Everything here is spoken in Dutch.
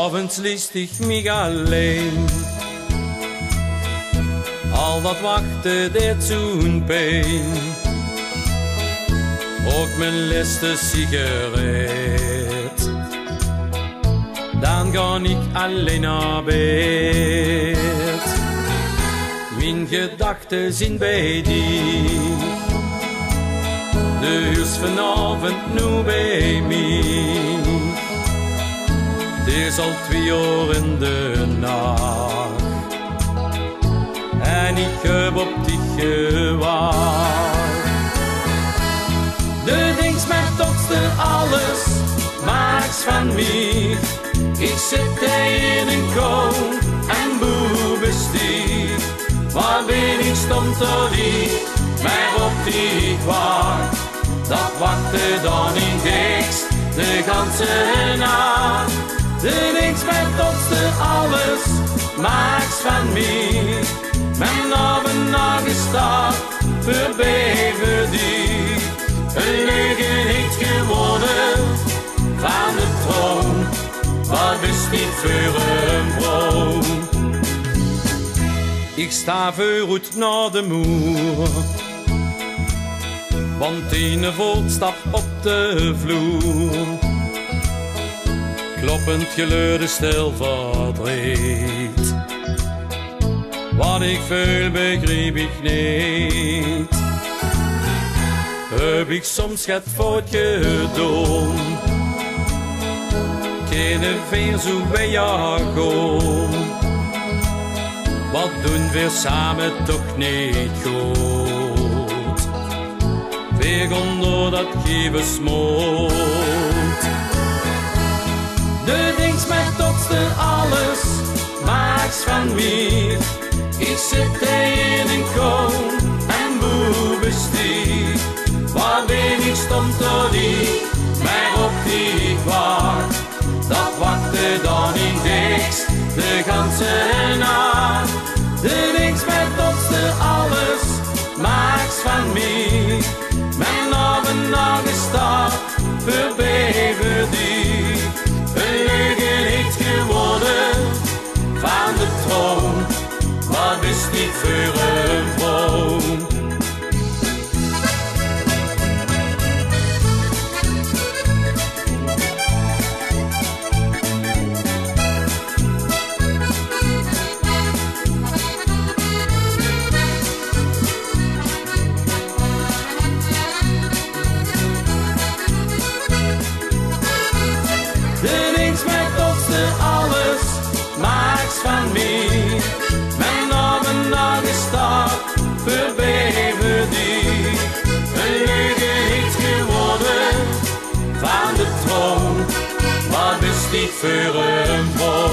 S'avonds liest ik mich alleen. Al dat wachten deed zo'n pijn. Ook mijn laatste sigaret. Dan ga ik alleen naar bed. Mijn gedachten zijn bij die. Dus vanavond nu bij mij. Het is al 2 uur in de nacht. En ik heb op dich gewacht. De dings met totste alles maakt van mij. Ik zit in een kou en boebestief. Waar ben ik stom tot die, maar op die wacht. Dat wachtte dan in niks, de ganse nacht. De niks met totste alles maakt van mij. Mijn avond nagestaat, verbeven die. Een leugen heeft gewonnen van de troon. Wat is niet voor een brood? Ik sta vooruit naar de moer, want die voetstap op de vloer. Kloppend geleude stil verdriet. Wat ik voel begreep ik niet. Heb ik soms het fout gedaan. Geen veer zo bij jou gaan. Wat doen we samen toch niet goed? Weer onder dat geven smoot. De dings met totste alles maakt van mij. Ik zit in een kou en boebestief. Waar ben ik stom tot die, maar op die wacht. Dat wachtte dan in niks, de ganse nacht. De niks met totste alles maakt van mij. Mijn avond nagestaat, verbeven die. Een leugen heeft gewonnen van de troon. Wat is niet voor een boom? De niks met totste alles maakt van mij. Mijn avond nagestaat, verbeven die. Een leugen heeft gewonnen van de troon. Wat is niet voor een boom?